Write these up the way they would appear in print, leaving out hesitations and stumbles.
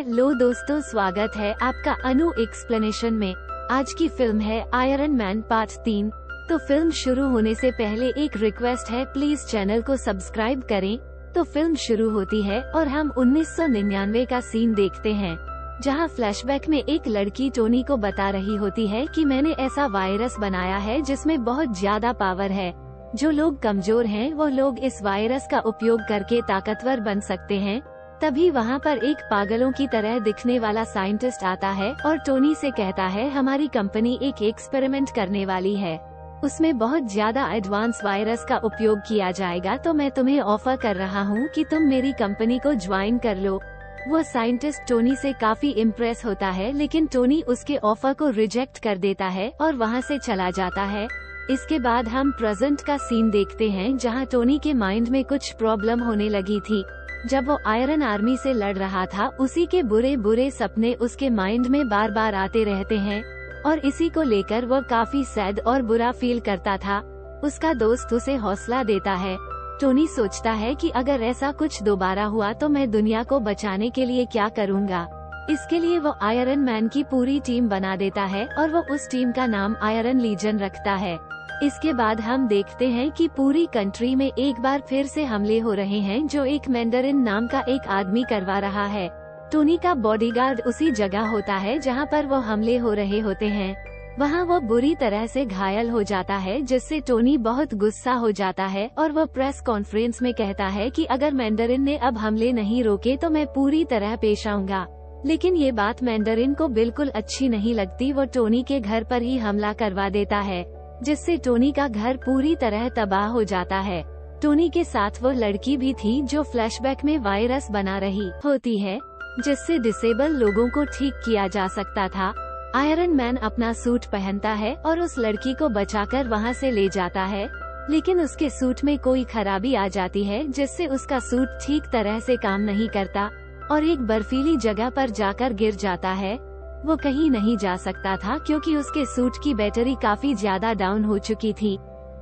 Hello दोस्तों, स्वागत है आपका अनु एक्सप्लेनेशन में। आज की फिल्म है आयरन मैन पार्ट 3। तो फिल्म शुरू होने से पहले एक रिक्वेस्ट है, प्लीज चैनल को सब्सक्राइब करें। तो फिल्म शुरू होती है और हम 1999 का सीन देखते हैं, जहां फ्लैशबैक में एक लड़की टोनी को बता रही होती है कि मैंने ऐसा वायरस बनाया है जिसमें बहुत ज्यादा पावर है। जो लोग कमजोर हैं वो लोग इस वायरस का उपयोग करके ताकतवर बन सकते हैं। तभी वहाँ पर एक पागलों की तरह दिखने वाला साइंटिस्ट आता है और टोनी से कहता है, हमारी कंपनी एक एक्सपेरिमेंट करने वाली है, उसमें बहुत ज्यादा एडवांस वायरस का उपयोग किया जाएगा, तो मैं तुम्हें ऑफर कर रहा हूँ कि तुम मेरी कंपनी को ज्वाइन कर लो। वो साइंटिस्ट टोनी से काफी इम्प्रेस होता है, लेकिन टोनी उसके ऑफर को रिजेक्ट कर देता है और वहाँ से चला जाता है। इसके बाद हम प्रेजेंट का सीन देखते हैं, जहाँ टोनी के माइंड में कुछ प्रॉब्लम होने लगी थी। जब वो आयरन आर्मी से लड़ रहा था, उसी के बुरे बुरे सपने उसके माइंड में बार बार आते रहते हैं और इसी को लेकर वो काफी सैड और बुरा फील करता था। उसका दोस्त उसे हौसला देता है। टोनी सोचता है कि अगर ऐसा कुछ दोबारा हुआ तो मैं दुनिया को बचाने के लिए क्या करूँगा। इसके लिए वो आयरन मैन की पूरी टीम बना देता है और वो उस टीम का नाम आयरन लीजन रखता है। इसके बाद हम देखते हैं कि पूरी कंट्री में एक बार फिर से हमले हो रहे हैं, जो एक मैंडरिन नाम का एक आदमी करवा रहा है। टोनी का बॉडीगार्ड उसी जगह होता है जहां पर वो हमले हो रहे होते हैं। वहां वो बुरी तरह से घायल हो जाता है, जिससे टोनी बहुत गुस्सा हो जाता है और वो प्रेस कॉन्फ्रेंस में कहता है कि अगर मैंडरिन ने अब हमले नहीं रोके तो मैं पूरी तरह पेश आऊंगा। लेकिन ये बात मैंडरिन को बिल्कुल अच्छी नहीं लगती। वो टोनी के घर पर ही हमला करवा देता है, जिससे टोनी का घर पूरी तरह तबाह हो जाता है। टोनी के साथ वो लड़की भी थी जो फ्लैशबैक में वायरस बना रही होती है, जिससे डिसेबल लोगों को ठीक किया जा सकता था। आयरन मैन अपना सूट पहनता है और उस लड़की को बचाकर वहां से ले जाता है, लेकिन उसके सूट में कोई खराबी आ जाती है, जिससे उसका सूट ठीक तरह से काम नहीं करता और एक बर्फीली जगह पर जाकर गिर जाता है। वो कहीं नहीं जा सकता था क्योंकि उसके सूट की बैटरी काफी ज्यादा डाउन हो चुकी थी।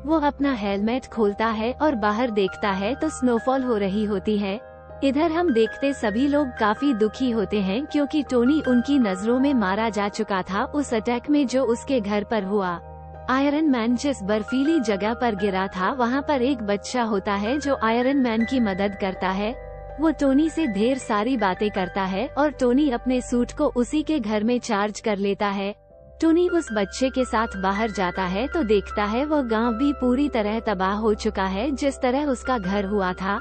वो अपना हेलमेट खोलता है और बाहर देखता है तो स्नोफॉल हो रही होती है। इधर हम देखते सभी लोग काफी दुखी होते हैं, क्योंकि टोनी उनकी नजरों में मारा जा चुका था उस अटैक में जो उसके घर पर हुआ। आयरन मैन जिस बर्फीली जगह पर गिरा था, वहाँ पर एक बच्चा होता है जो आयरन मैन की मदद करता है। वो टोनी से ढेर सारी बातें करता है और टोनी अपने सूट को उसी के घर में चार्ज कर लेता है। टोनी उस बच्चे के साथ बाहर जाता है तो देखता है वो गांव भी पूरी तरह तबाह हो चुका है, जिस तरह उसका घर हुआ था।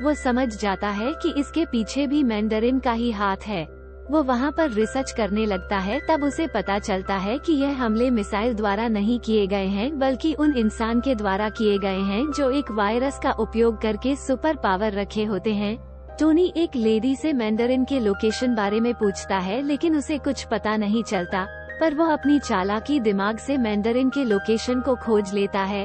वो समझ जाता है कि इसके पीछे भी मैंडरिन का ही हाथ है। वो वहाँ पर रिसर्च करने लगता है। तब उसे पता चलता है कि यह हमले मिसाइल द्वारा नहीं किए गए हैं, बल्कि उन इंसान के द्वारा किए गए हैं जो एक वायरस का उपयोग करके सुपर पावर रखे होते हैं। टोनी एक लेडी से मैंडरिन के लोकेशन बारे में पूछता है, लेकिन उसे कुछ पता नहीं चलता, पर वो अपनी चालाकी दिमाग से मैंडरिन के लोकेशन को खोज लेता है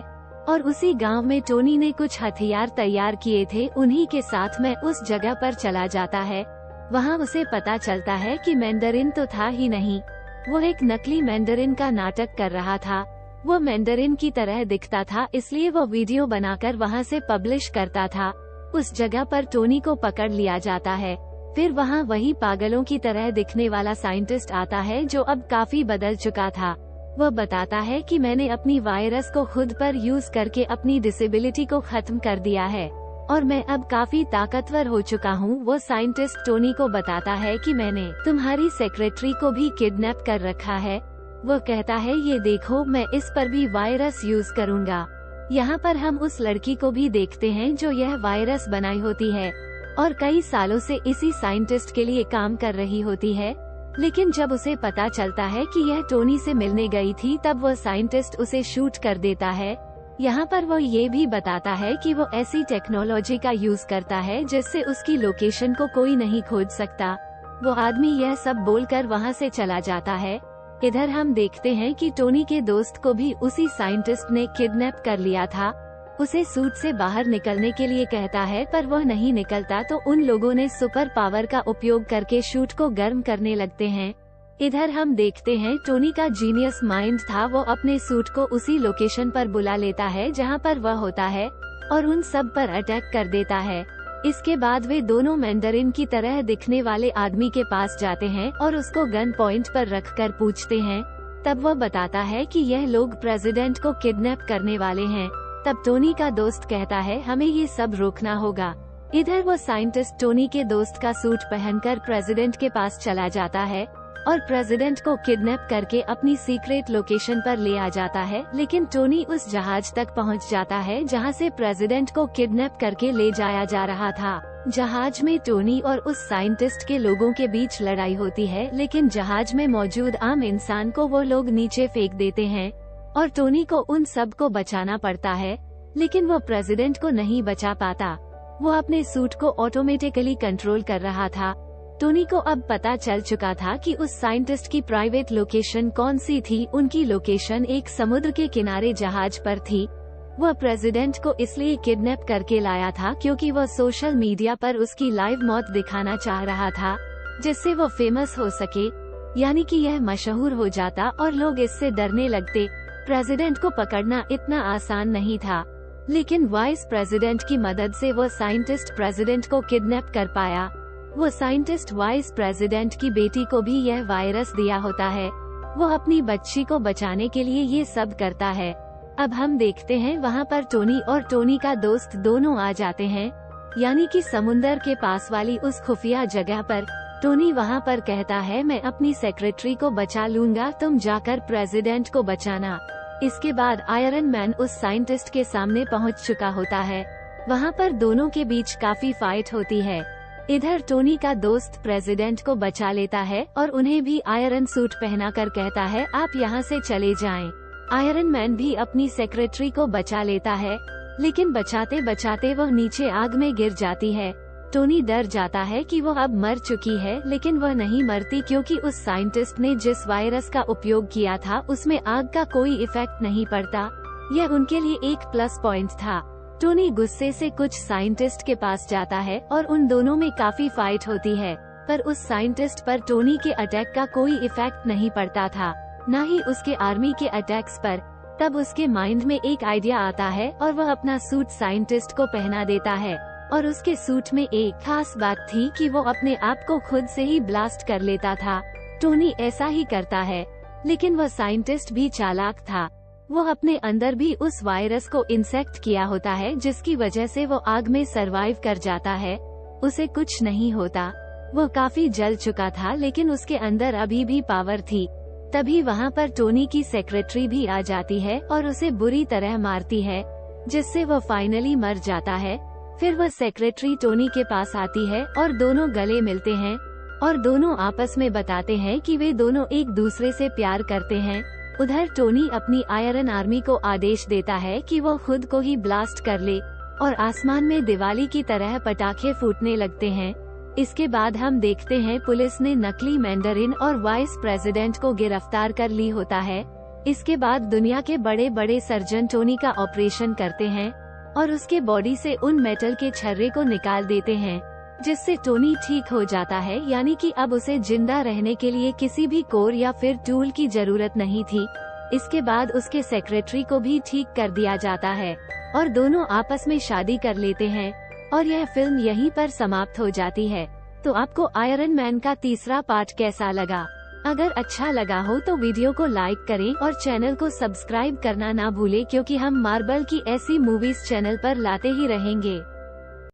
और उसी गांव में टोनी ने कुछ हथियार तैयार किए थे, उन्हीं के साथ में उस जगह पर चला जाता है। वहां उसे पता चलता है कि मैंडरिन तो था ही नहीं, वो एक नकली मैंडरिन का नाटक कर रहा था। वो मैंडरिन की तरह दिखता था, इसलिए वो वीडियो बनाकर वहां से पब्लिश करता था। उस जगह पर टोनी को पकड़ लिया जाता है। फिर वहाँ वही पागलों की तरह दिखने वाला साइंटिस्ट आता है, जो अब काफी बदल चुका था। वह बताता है कि मैंने अपनी वायरस को खुद पर यूज करके अपनी डिसेबिलिटी को खत्म कर दिया है और मैं अब काफी ताकतवर हो चुका हूँ। वो साइंटिस्ट टोनी को बताता है कि मैंने तुम्हारी सेक्रेटरी को भी किडनैप कर रखा है। वो कहता है, ये देखो, मैं इस पर भी वायरस यूज करूँगा। यहाँ पर हम उस लड़की को भी देखते हैं जो यह वायरस बनाई होती है और कई सालों से इसी साइंटिस्ट के लिए काम कर रही होती है। लेकिन जब उसे पता चलता है कि यह टोनी से मिलने गई थी, तब वह साइंटिस्ट उसे शूट कर देता है। यहाँ पर वो ये भी बताता है कि वो ऐसी टेक्नोलॉजी का यूज करता है जिससे उसकी लोकेशन को कोई नहीं खोज सकता। वो आदमी यह सब बोलकर वहाँ से चला जाता है। इधर हम देखते हैं कि टोनी के दोस्त को भी उसी साइंटिस्ट ने किडनैप कर लिया था। उसे सूट से बाहर निकलने के लिए कहता है, पर वह नहीं निकलता, तो उन लोगों ने सुपर पावर का उपयोग करके शूट को गर्म करने लगते हैं। इधर हम देखते हैं टोनी का जीनियस माइंड था, वो अपने सूट को उसी लोकेशन पर बुला लेता है जहां पर वह होता है और उन सब पर अटैक कर देता है। इसके बाद वे दोनों मैंडरिन की तरह दिखने वाले आदमी के पास जाते हैं और उसको गन पॉइंट पर रखकर पूछते हैं। तब वह बताता है कि यह लोग प्रेसिडेंट को किडनैप करने वाले हैं। तब टोनी का दोस्त कहता है हमें ये सब रोकना होगा। इधर वो साइंटिस्ट टोनी के दोस्त का सूट पहनकर प्रेसिडेंट के पास चला जाता है और प्रेसिडेंट को किडनैप करके अपनी सीक्रेट लोकेशन पर ले आ जाता है। लेकिन टोनी उस जहाज तक पहुंच जाता है जहां से प्रेसिडेंट को किडनैप करके ले जाया जा रहा था। जहाज में टोनी और उस साइंटिस्ट के लोगों के बीच लड़ाई होती है, लेकिन जहाज में मौजूद आम इंसान को वो लोग नीचे फेंक देते हैं और टोनी को उन सब को बचाना पड़ता है। लेकिन वो प्रेसिडेंट को नहीं बचा पाता। वो अपने सूट को ऑटोमेटिकली कंट्रोल कर रहा था। टोनी को अब पता चल चुका था कि उस साइंटिस्ट की प्राइवेट लोकेशन कौन सी थी। उनकी लोकेशन एक समुद्र के किनारे जहाज पर थी। वह प्रेसिडेंट को इसलिए किडनैप करके लाया था क्योंकि वह सोशल मीडिया पर उसकी लाइव मौत दिखाना चाह रहा था, जिससे वो फेमस हो सके, यानी कि यह मशहूर हो जाता और लोग इससे डरने लगते। प्रेसिडेंट को पकड़ना इतना आसान नहीं था, लेकिन वाइस प्रेसिडेंट की मदद से वो साइंटिस्ट प्रेसिडेंट को किडनैप कर पाया। वो साइंटिस्ट वाइस प्रेसिडेंट की बेटी को भी यह वायरस दिया होता है। वो अपनी बच्ची को बचाने के लिए ये सब करता है। अब हम देखते हैं वहाँ पर टोनी और टोनी का दोस्त दोनों आ जाते हैं, यानी कि समुंदर के पास वाली उस खुफिया जगह पर। टोनी वहाँ पर कहता है मैं अपनी सेक्रेटरी को बचा लूंगा, तुम जाकर प्रेसिडेंट को बचाना। इसके बाद आयरन मैन उस साइंटिस्ट के सामने पहुँच चुका होता है। वहाँ पर दोनों के बीच काफी फाइट होती है। इधर टोनी का दोस्त प्रेसिडेंट को बचा लेता है और उन्हें भी आयरन सूट पहनाकर कहता है आप यहाँ से चले जाएं। आयरन मैन भी अपनी सेक्रेटरी को बचा लेता है, लेकिन बचाते बचाते वह नीचे आग में गिर जाती है। टोनी डर जाता है कि वो अब मर चुकी है, लेकिन वह नहीं मरती क्योंकि उस साइंटिस्ट ने जिस वायरस का उपयोग किया था उसमें आग का कोई इफेक्ट नहीं पड़ता। यह उनके लिए एक प्लस पॉइंट था। टोनी गुस्से से कुछ साइंटिस्ट के पास जाता है और उन दोनों में काफी फाइट होती है, पर उस साइंटिस्ट पर टोनी के अटैक का कोई इफेक्ट नहीं पड़ता था, न ही उसके आर्मी के अटैक्स पर। तब उसके माइंड में एक आइडिया आता है और वह अपना सूट साइंटिस्ट को पहना देता है। और उसके सूट में एक खास बात थी कि वो अपने आप को खुद से ही ब्लास्ट कर लेता था। टोनी ऐसा ही करता है, लेकिन वह साइंटिस्ट भी चालाक था। वो अपने अंदर भी उस वायरस को इंसेक्ट किया होता है, जिसकी वजह से वो आग में सरवाइव कर जाता है। उसे कुछ नहीं होता। वो काफी जल चुका था, लेकिन उसके अंदर अभी भी पावर थी। तभी वहाँ पर टोनी की सेक्रेटरी भी आ जाती है और उसे बुरी तरह मारती है, जिससे वो फाइनली मर जाता है। फिर वह सेक्रेटरी टोनी के पास आती है और दोनों गले मिलते हैं और दोनों आपस में बताते हैं कि वे दोनों एक दूसरे से प्यार करते हैं। उधर टोनी अपनी आयरन आर्मी को आदेश देता है कि वो खुद को ही ब्लास्ट कर ले और आसमान में दिवाली की तरह पटाखे फूटने लगते हैं। इसके बाद हम देखते हैं पुलिस ने नकली मैंडरिन और वाइस प्रेसिडेंट को गिरफ्तार कर ली होता है। इसके बाद दुनिया के बड़े बड़े सर्जन टोनी का ऑपरेशन करते हैं और उसके बॉडी से उन मेटल के छर्रे को निकाल देते हैं, जिससे टोनी ठीक हो जाता है, यानी कि अब उसे जिंदा रहने के लिए किसी भी कोर या फिर टूल की जरूरत नहीं थी। इसके बाद उसके सेक्रेटरी को भी ठीक कर दिया जाता है और दोनों आपस में शादी कर लेते हैं और यह फिल्म यहीं पर समाप्त हो जाती है। तो आपको आयरन मैन का तीसरा पार्ट कैसा लगा? अगर अच्छा लगा हो तो वीडियो को लाइक करें और चैनल को सब्सक्राइब करना ना भूलें, क्योंकि हम मार्वल की ऐसी मूवीज चैनल पर लाते ही रहेंगे।